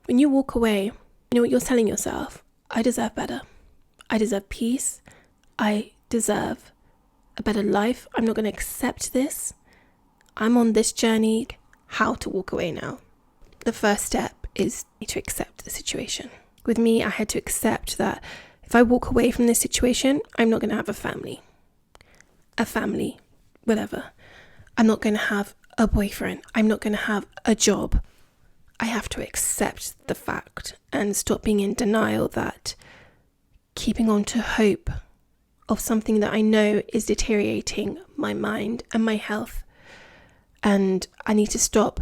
When you walk away, you know what you're telling yourself? I deserve better. I deserve peace. I deserve a better life. I'm not going to accept this. I'm on this journey. How to walk away now? The first step is to accept the situation. With me, I had to accept that if I walk away from this situation, I'm not going to have a family, whatever. I'm not going to have a boyfriend. I'm not going to have a job. I have to accept the fact and stop being in denial that keeping on to hope of something that I know is deteriorating my mind and my health. And I need to stop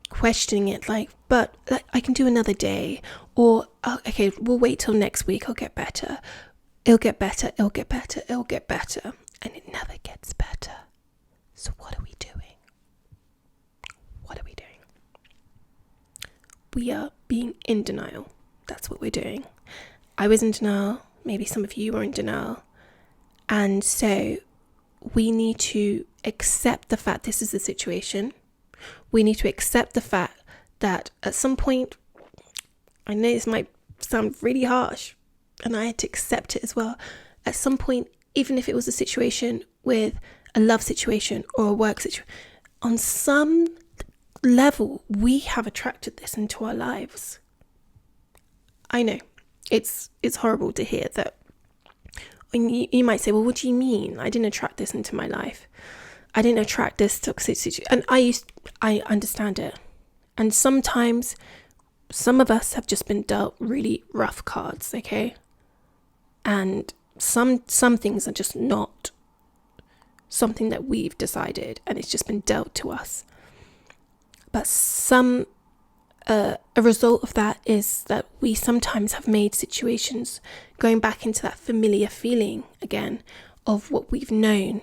questioning it but I can do another day, or okay, we'll wait till next week, I'll get better. It'll get better. And it never gets better. So what are we doing? We are being in denial. That's what we're doing. I was in denial. Maybe some of you were in denial. And so we need to accept the fact this is the situation. We need to accept the fact that at some point, I know this might sound really harsh, and I had to accept it as well. At some point, even if it was a situation with a love situation or a work situation, on some level, we have attracted this into our lives. I know it's horrible to hear that. And you might say, well, what do you mean? I didn't attract this into my life. I didn't attract this toxic situation. And I understand it. And sometimes some of us have just been dealt really rough cards, okay? And some things are just not something that we've decided, and it's just been dealt to us. But a result of that is that we sometimes have made situations going back into that familiar feeling again of what we've known,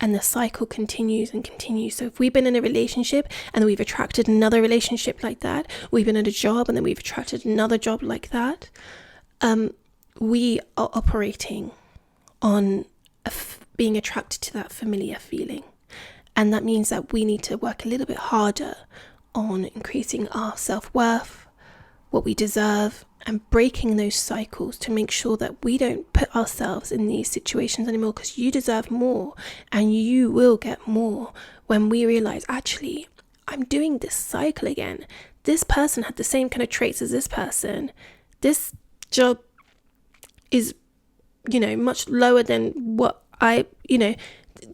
and the cycle continues and continues. So if we've been in a relationship and then we've attracted another relationship like that, we've been at a job and then we've attracted another job like that, we are operating on being attracted to that familiar feeling. And that means that we need to work a little bit harder on increasing our self-worth, what we deserve, and breaking those cycles to make sure that we don't put ourselves in these situations anymore, because you deserve more and you will get more when we realize, actually, I'm doing this cycle again. This person had the same kind of traits as this person. This job is, much lower than what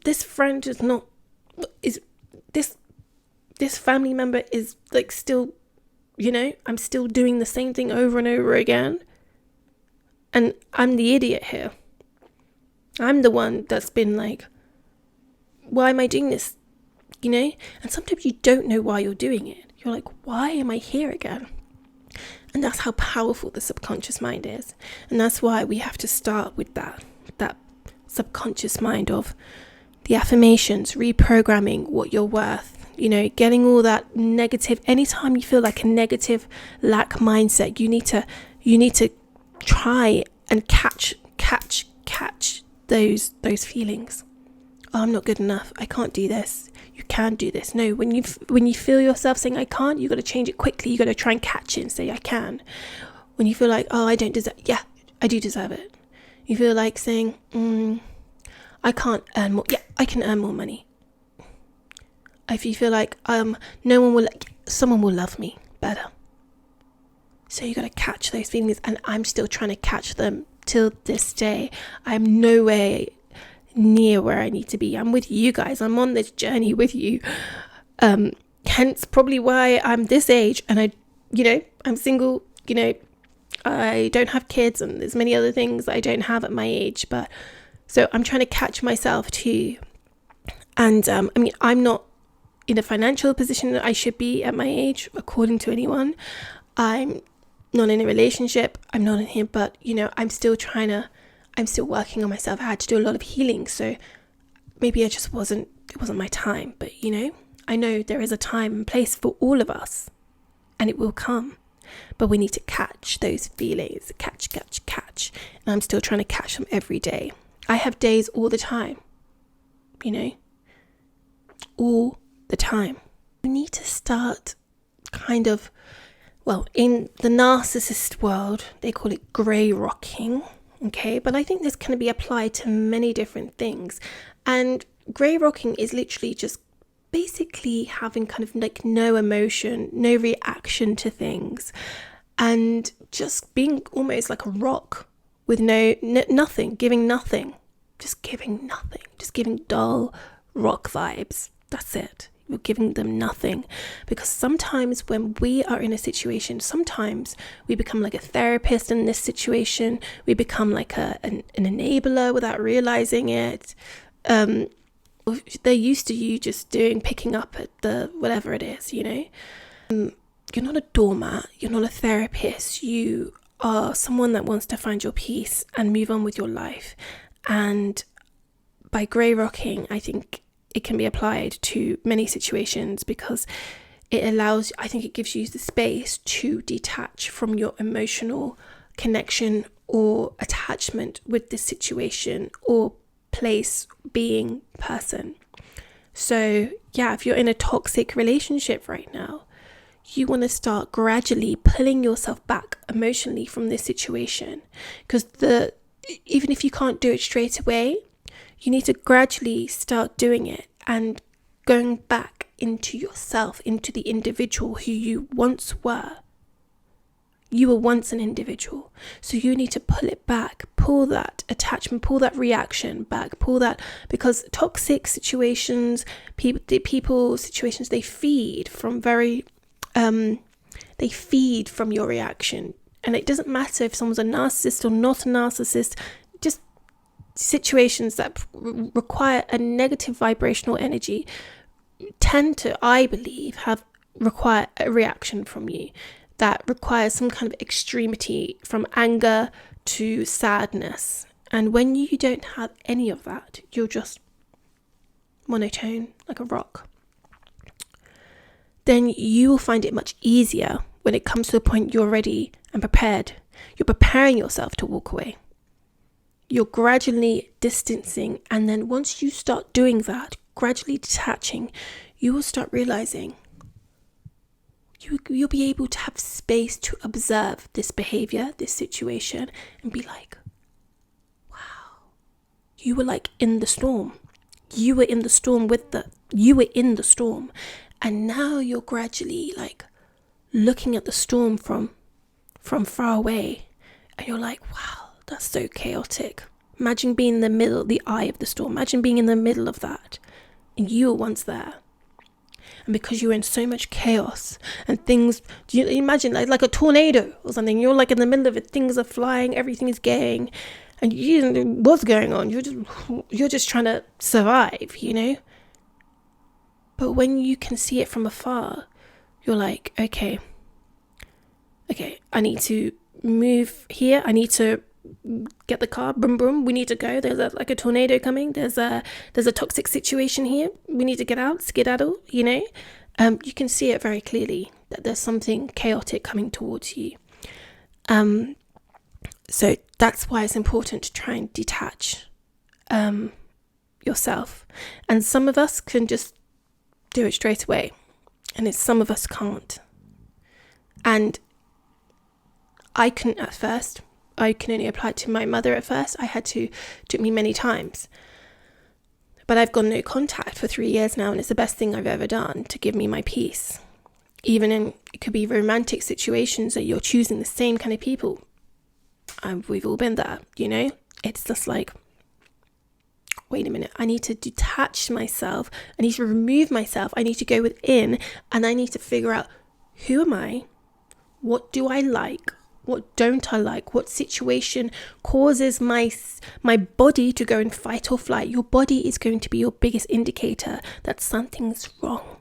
this friend this family member is still, I'm still doing the same thing over and over again. And I'm the idiot here. I'm the one that's been why am I doing this? And sometimes you don't know why you're doing it. You're like, why am I here again? And that's how powerful the subconscious mind is. And that's why we have to start with that subconscious mind of the affirmations, reprogramming what you're worth, getting all that negative. Anytime you feel like a negative lack mindset, you need to try and catch those feelings. Oh, I'm not good enough. I can't do this. You can do this. No, when you feel yourself saying I can't, you got to change it quickly. You got to try and catch it and say I can. When you feel like, oh, I don't deserve, yeah, I do deserve it. You feel like saying, I can't earn more. Yeah, I can earn more money. If you feel like someone will love me better. So you got to catch those feelings, and I'm still trying to catch them till this day. I'm no way near where I need to be. I'm with you guys. I'm on this journey with you. Hence probably why I'm this age, and I'm single. I don't have kids, and there's many other things I don't have at my age. But so I'm trying to catch myself too. And I'm not in a financial position that I should be at my age, according to anyone. I'm not in a relationship. I'm not in here, but I'm still working on myself. I had to do a lot of healing, so maybe it wasn't my time. But I know there is a time and place for all of us, and it will come. But we need to catch those feelings, catch. And I'm still trying to catch them every day. I have days all the time, all the time. We need to start kind of Well, in the narcissist world, they call it grey rocking, okay? But I think this can be applied to many different things. And grey rocking is literally just basically having kind of like no emotion, no reaction to things, and just being almost like a rock with nothing, giving nothing, just giving nothing, just giving dull rock vibes. That's it. You're giving them nothing. Because sometimes when we are in a situation, sometimes we become like a therapist in this situation. We become like an enabler without realizing it. They're used to you just picking up at the whatever it is, you know. You're not a doormat. You're not a therapist. You are someone that wants to find your peace and move on with your life. And by grey rocking, I think it can be applied to many situations, because I think it gives you the space to detach from your emotional connection or attachment with this situation or place, being, person. So yeah, if you're in a toxic relationship right now, you want to start gradually pulling yourself back emotionally from this situation, because even if you can't do it straight away, you need to gradually start doing it and going back into yourself, into the individual who you once were. You were once an individual. So you need to pull it back, pull that attachment, pull that reaction back, pull that, because toxic situations, people situations, they feed from your reaction. And it doesn't matter if someone's a narcissist or not a narcissist, just situations that require a negative vibrational energy tend to, I believe, require a reaction from you that requires some kind of extremity, from anger to sadness. And when you don't have any of that, you're just monotone, like a rock, then you will find it much easier when it comes to the point you're ready and prepared. You're preparing yourself to walk away. You're gradually distancing, and then once you start doing that, gradually detaching, you will start realizing you'll be able to have space to observe this behavior, this situation, and be like, wow, you were like in the storm. You were in the storm and now you're gradually like looking at the storm from far away, and you're like, wow, that's so chaotic. Imagine being in the middle, the eye of the storm. Imagine being in the middle of that, and you were once there. And because you're in so much chaos and things, do you imagine like a tornado or something? You're like in the middle of it. Things are flying, everything is going, and you don't know what's going on. You're just trying to survive, you know. But when you can see it from afar, you're like, okay, I need to move here. I need to get the car, boom, boom. We need to go. There's a tornado coming. There's a toxic situation here. We need to get out, skedaddle, you know. You can see it very clearly that there's something chaotic coming towards you. So that's why it's important to try and detach yourself. And some of us can just do it straight away, and some of us can't. And I couldn't at first. I can only apply it to my mother at first. Took me many times. But I've got no contact for 3 years now, and it's the best thing I've ever done to give me my peace. Even it could be romantic situations that you're choosing the same kind of people. We've all been there, you know? It's just like, wait a minute, I need to detach myself. I need to remove myself. I need to go within, and I need to figure out, who am I? What do I like? What don't I like? What situation causes my body to go in fight or flight? Your body is going to be your biggest indicator that something's wrong.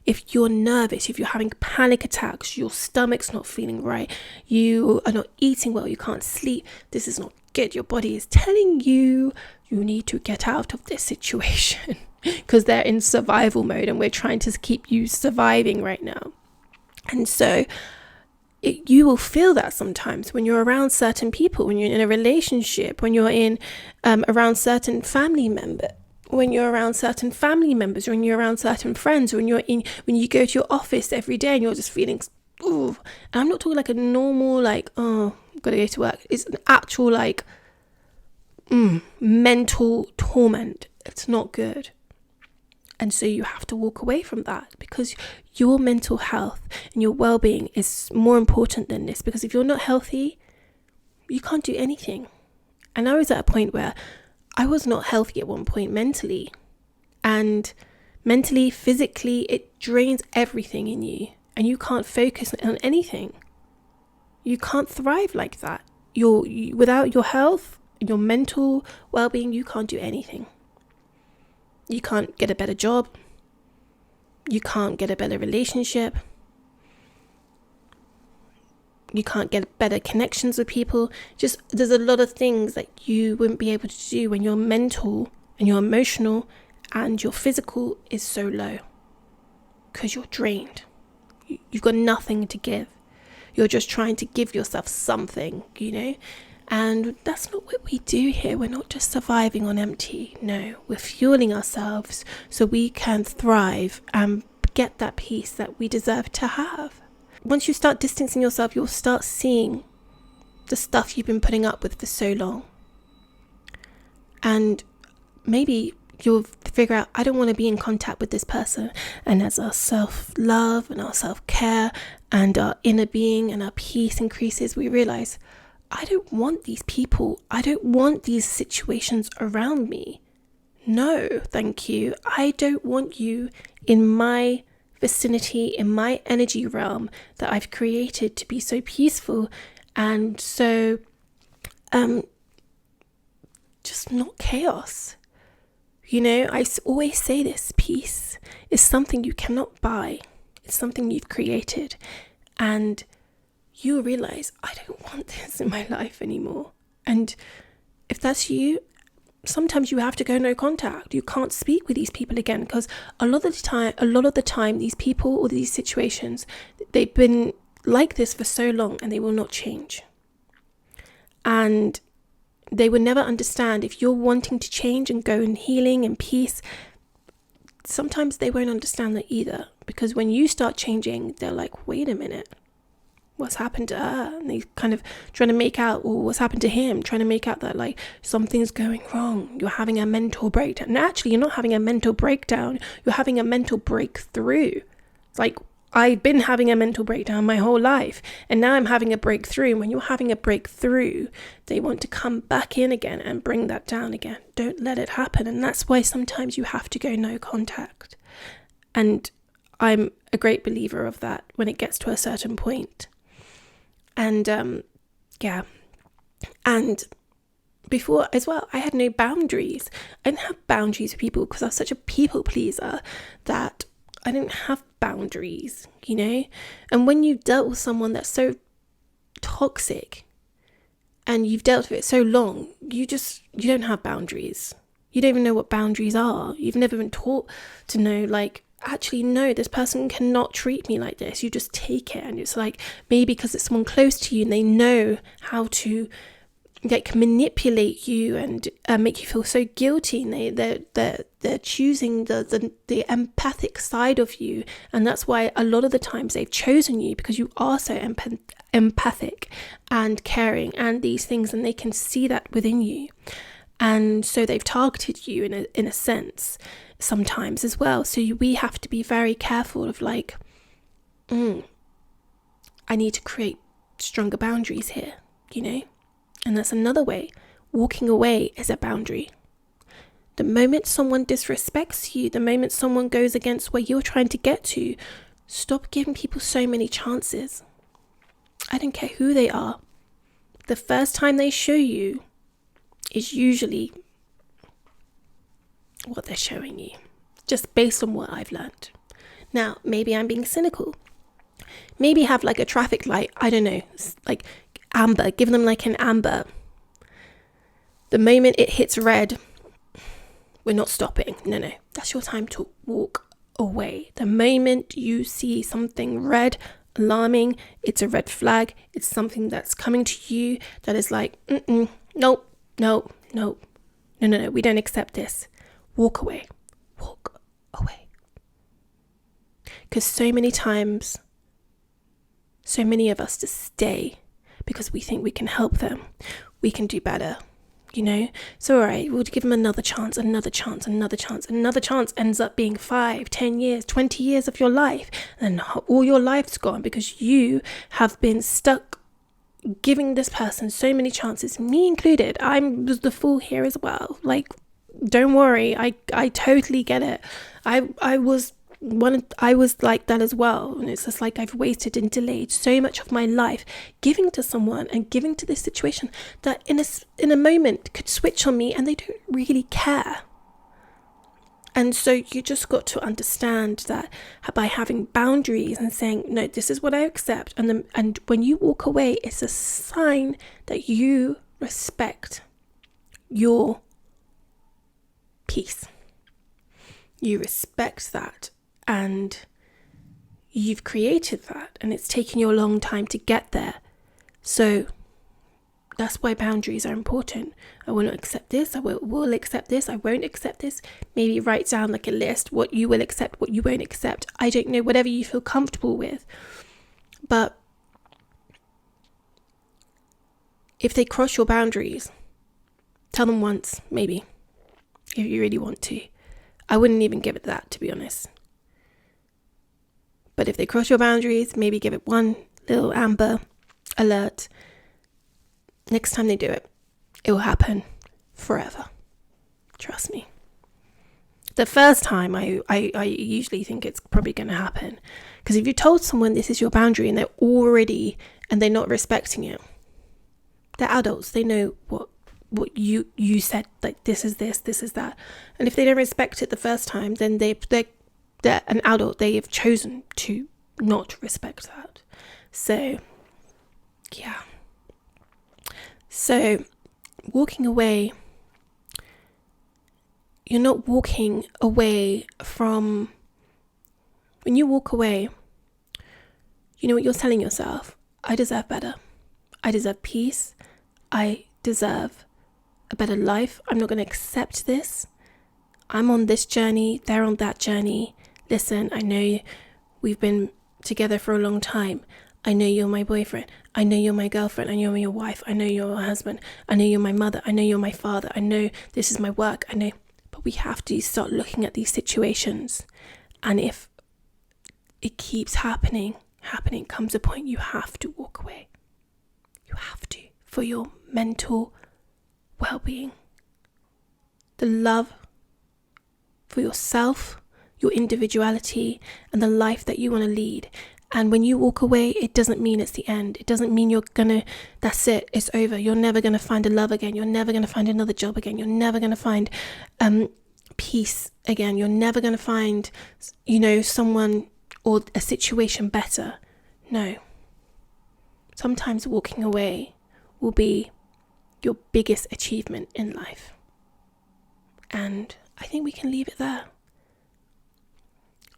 If you're nervous, if you're having panic attacks, your stomach's not feeling right, you are not eating well, you can't sleep, this is not good. Your body is telling you need to get out of this situation because they're in survival mode, and we're trying to keep you surviving right now. And so you will feel that sometimes when you're around certain people, when you're in a relationship, when you're in around certain family members, when you're around certain family members, when you're around certain friends, when you go to your office every day and you're just feeling ooh. And I'm not talking like a normal, like, oh, gotta go to work. It's an actual, like, mental torment. It's not good. And so you have to walk away from that, because your mental health and your well-being is more important than this. Because if you're not healthy, you can't do anything. And I was at a point where I was not healthy at one point mentally. And mentally, physically, it drains everything in you. And you can't focus on anything. You can't thrive like that. Without your health, your mental well-being, you can't do anything. You can't get a better job. You can't get a better relationship. You can't get better connections with people. Just, there's a lot of things that you wouldn't be able to do when your mental and your emotional and your physical is so low, because you're drained. You've got nothing to give. You're just trying to give yourself something, And that's not what we do here. We're not just surviving on empty. No, we're fueling ourselves so we can thrive and get that peace that we deserve to have. Once you start distancing yourself, you'll start seeing the stuff you've been putting up with for so long. And maybe you'll figure out, I don't want to be in contact with this person. And as our self-love and our self-care and our inner being and our peace increases, we realize, I don't want these people. I don't want these situations around me. No, thank you. I don't want you in my vicinity, in my energy realm that I've created to be so peaceful and so just not chaos. I always say this, peace is something you cannot buy. It's something you've created. And you realize, I don't want this in my life anymore. And if that's you, sometimes you have to go no contact. You can't speak with these people again, because a lot of the time, these people or these situations, they've been like this for so long and they will not change. And they will never understand if you're wanting to change and go in healing and peace. Sometimes they won't understand that either, because when you start changing, they're like, wait a minute. What's happened to her? And they kind of trying to make out, or what's happened to him, trying to make out that like something's going wrong. You're having a mental breakdown. And actually, you're not having a mental breakdown. You're having a mental breakthrough. It's like, I've been having a mental breakdown my whole life, and now I'm having a breakthrough. And when you're having a breakthrough, they want to come back in again and bring that down again. Don't let it happen. And that's why sometimes you have to go no contact. And I'm a great believer of that when it gets to a certain point. And and before as well, I had no boundaries. I didn't have boundaries with people because I was such a people pleaser that I didn't have boundaries, And when you've dealt with someone that's so toxic and you've dealt with it so long, you don't have boundaries. You don't even know what boundaries are. You've never been taught to know, like, actually, no, this person cannot treat me like this. You just take it, and it's like, maybe because it's someone close to you and they know how to like manipulate you and make you feel so guilty, and they're choosing the empathic side of you. And that's why a lot of the times they've chosen you, because you are so empathic and caring and these things, and they can see that within you. And so they've targeted you in a sense sometimes as well. So we have to be very careful of like, I need to create stronger boundaries here, And that's another way. Walking away is a boundary. The moment someone disrespects you, the moment someone goes against where you're trying to get to, stop giving people so many chances. I don't care who they are. The first time they show you is usually what they're showing you, just based on what I've learned. Now, maybe I'm being cynical. Maybe have like a traffic light, I don't know, like amber, give them like an amber. The moment it hits red, we're not stopping. No, that's your time to walk away. The moment you see something red, alarming, it's a red flag, it's something that's coming to you that is like, nope, no, we don't accept this. Walk away. Because so many times so many of us to stay because we think we can help them. We can do better, So all right, we'll give them another chance ends up being 5, 10 years, 20 years of your life. And all your life's gone because you have been stuck giving this person so many chances, me included. I was the fool here as well. Like, don't worry, I totally get it. I was like that as well, and it's just like I've wasted and delayed so much of my life giving to someone and giving to this situation that in a moment could switch on me, and they don't really care. And so you just got to understand that by having boundaries and saying, no, this is what I accept, and when you walk away, it's a sign that you respect your peace. You respect that. And you've created that, and it's taken you a long time to get there. So that's why boundaries are important. I will not accept this. I will accept this. I won't accept this. Maybe write down like a list, what you will accept, what you won't accept. I don't know, whatever you feel comfortable with. But if they cross your boundaries, tell them once, maybe, if you really want to. I wouldn't even give it that, to be honest. But if they cross your boundaries, maybe give it one little amber alert. Next time they do it, it will happen forever. Trust me. The first time, I usually think it's probably going to happen. Because if you told someone this is your boundary and they're not respecting it, they're adults. They know what you said, like this is that. And if they don't respect it the first time, then they're an adult. They have chosen to not respect that. So yeah. So walking away, you're not walking away from, when you walk away, you know what you're telling yourself? I deserve better. I deserve peace. I deserve a better life. I'm not going to accept this. I'm on this journey. They're on that journey. Listen, I know we've been together for a long time. I know you're my boyfriend. I know you're my girlfriend. I know you're your wife. I know you're my husband. I know you're my mother. I know you're my father. I know this is my work. I know. But we have to start looking at these situations. And if it keeps happening, comes a point you have to walk away. You have to, for your mental well-being. The love for yourself, your individuality, and the life that you want to lead. And when you walk away, it doesn't mean it's the end. It doesn't mean that's it, it's over. You're never going to find a love again. You're never going to find another job again. You're never going to find peace again. You're never going to find, someone or a situation better. No. Sometimes walking away will be your biggest achievement in life. And I think we can leave it there.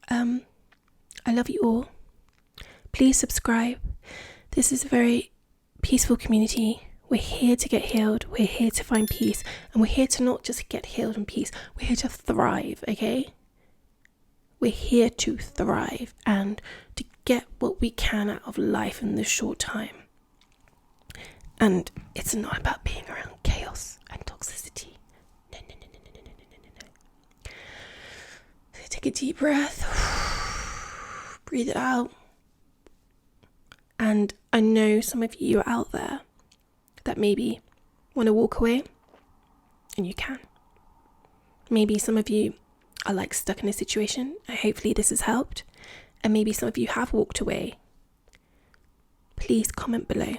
I love you all. Please subscribe. This is a very peaceful community. We're here to get healed. We're here to find peace. And we're here to not just get healed and peace. We're here to thrive, okay? We're here to thrive and to get what we can out of life in this short time. And it's not about being around chaos and toxicity. No. So take a deep breath. Breathe it out. And I know some of you are out there that maybe want to walk away, and you can. Maybe some of you are like stuck in a situation, and hopefully this has helped. And maybe some of you have walked away. Please comment below.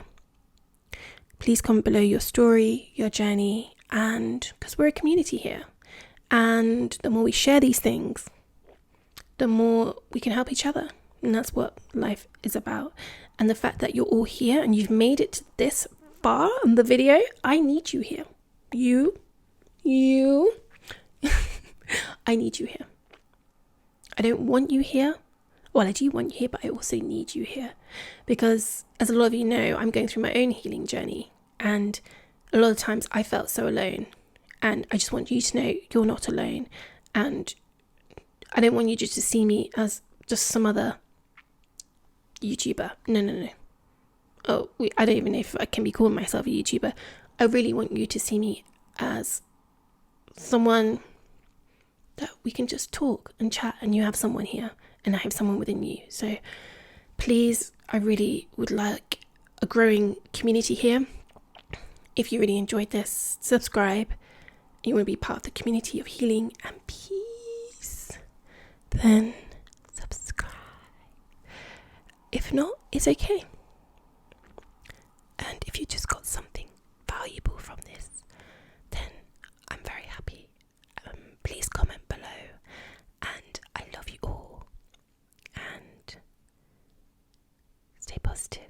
Please comment below your story, your journey, and because we're a community here. And the more we share these things, the more we can help each other. And that's what life is about. And the fact that you're all here and you've made it this far in the video, I need you here. You. I need you here. I don't want you here. Well, I do want you here, but I also need you here. Because as a lot of you know, I'm going through my own healing journey. And a lot of times I felt so alone. And I just want you to know you're not alone. And I don't want you just to see me as just some other YouTuber. No. Oh, I don't even know if I can be calling myself a YouTuber. I really want you to see me as someone that we can just talk and chat, and you have someone here and I have someone within you. So please, I really would like a growing community here. If you really enjoyed this, subscribe. You want to be part of the community of healing and peace, then subscribe. If not, it's okay. And if you just got something valuable from this, then I'm very happy. Please comment below, and I love you all, and stay positive.